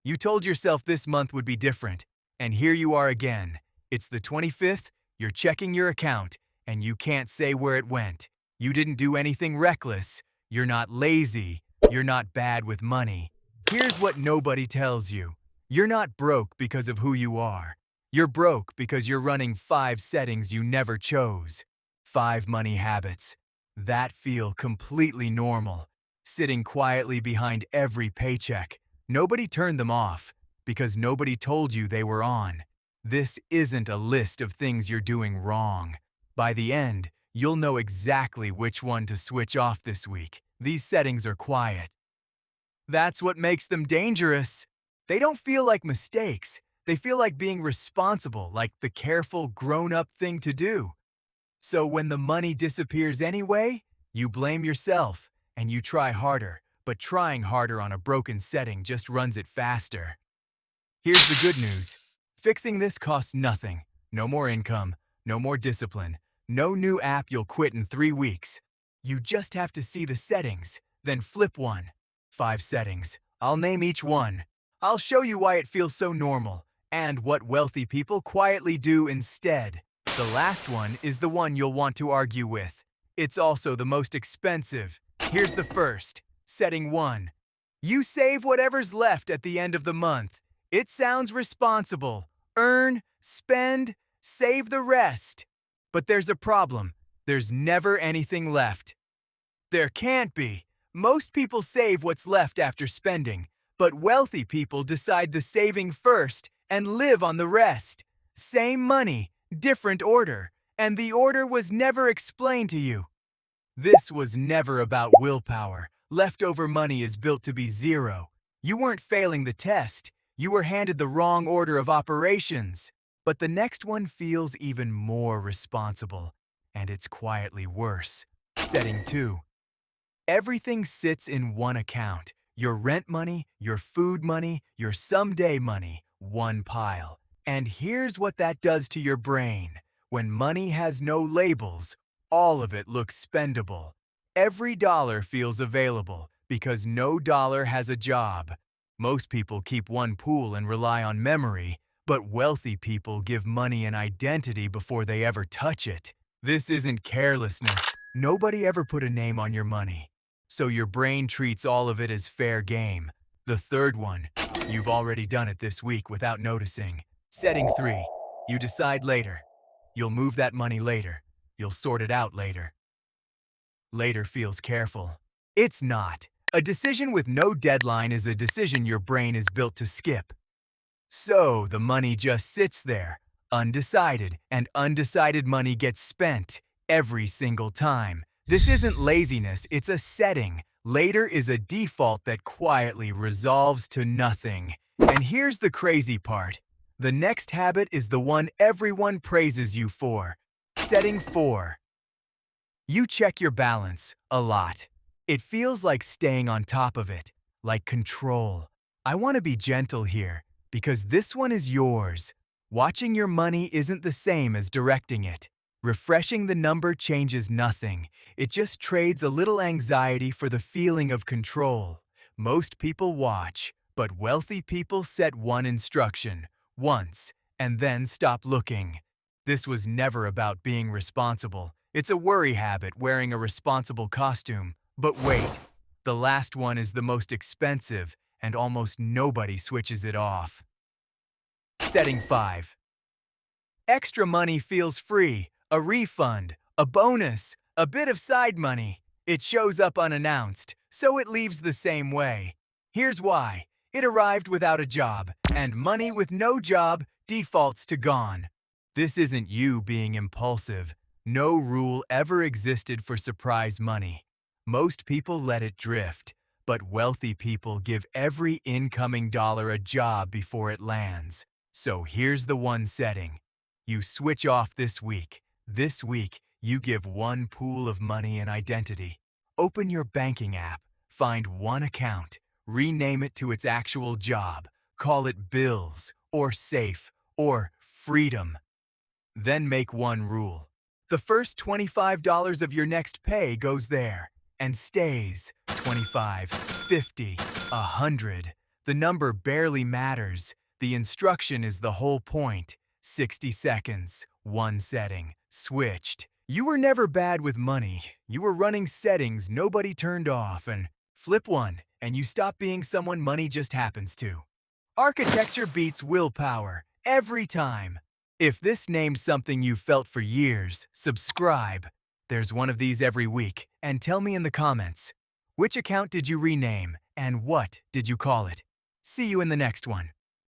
You told yourself this month would be different, and here you are again. It's the 25th, you're checking your account, and you can't say where it went. You didn't do anything reckless. You're not lazy. You're not bad with money. Here's what nobody tells you. You're not broke because of who you are. You're broke because you're running 5 settings you never chose. 5 money habits that feel completely normal, sitting quietly behind every paycheck. Nobody turned them off because nobody told you they were on. This isn't a list of things you're doing wrong. By the end, you'll know exactly which one to switch off this week. These settings are quiet. That's what makes them dangerous. They don't feel like mistakes. They feel like being responsible, like the careful, grown-up thing to do. So when the money disappears anyway, you blame yourself and you try harder, but trying harder on a broken setting just runs it faster. Here's the good news. Fixing this costs nothing. No more income, no more discipline, no new app you'll quit in 3 weeks. You just have to see the settings, then flip one. 5 settings. I'll name each one. I'll show you why it feels so normal and what wealthy people quietly do instead. The last one is the one you'll want to argue with. It's also the most expensive. Here's the first. Setting 1. You save whatever's left at the end of the month. It sounds responsible. Earn, spend, save the rest. But there's a problem. There's never anything left. There can't be. Most people save what's left after spending, but wealthy people decide the saving first and live on the rest. Same money, different order, and the order was never explained to you. This was never about willpower. Leftover money is built to be zero. You weren't failing the test. You were handed the wrong order of operations. But the next one feels even more responsible, and it's quietly worse. Setting 2. Everything sits in one account. Your rent money, your food money, your someday money, one pile. And here's what that does to your brain. When money has no labels, all of it looks spendable. Every dollar feels available because no dollar has a job. Most people keep one pool and rely on memory, but wealthy people give money an identity before they ever touch it. This isn't carelessness. Nobody ever put a name on your money. So your brain treats all of it as fair game. The third one, you've already done it this week without noticing. Setting 3, you decide later. You'll move that money later. You'll sort it out later. Later feels careful. It's not. A decision with no deadline is a decision your brain is built to skip. So the money just sits there, undecided, and undecided money gets spent every single time. This isn't laziness, it's a setting. Later is a default that quietly resolves to nothing. And here's the crazy part. The next habit is the one everyone praises you for. Setting 4. You check your balance a lot. It feels like staying on top of it, like control. I want to be gentle here, because this one is yours. Watching your money isn't the same as directing it. Refreshing the number changes nothing. It just trades a little anxiety for the feeling of control. Most people watch, but wealthy people set one instruction, once, and then stop looking. This was never about being responsible. It's a worry habit wearing a responsible costume. But wait, the last one is the most expensive, and almost nobody switches it off. Setting 5. Extra money feels free, a refund, a bonus, a bit of side money. It shows up unannounced, so it leaves the same way. Here's why. It arrived without a job, and money with no job defaults to gone. This isn't you being impulsive. No rule ever existed for surprise money. Most people let it drift, but wealthy people give every incoming dollar a job before it lands. So here's the one setting. You switch off this week. This week, you give one pool of money an identity. Open your banking app, find one account, rename it to its actual job, call it bills, or safe, or freedom. Then make one rule. The first $25 of your next pay goes there and stays. 25, 50, 100. The number barely matters. The instruction is the whole point. 60 seconds, one setting, switched. You were never bad with money. You were running settings nobody turned off, and flip one, and you stop being someone money just happens to. Architecture beats willpower, every time. If this named something you've felt for years, subscribe. There's one of these every week, and tell me in the comments, which account did you rename, and what did you call it? See you in the next one.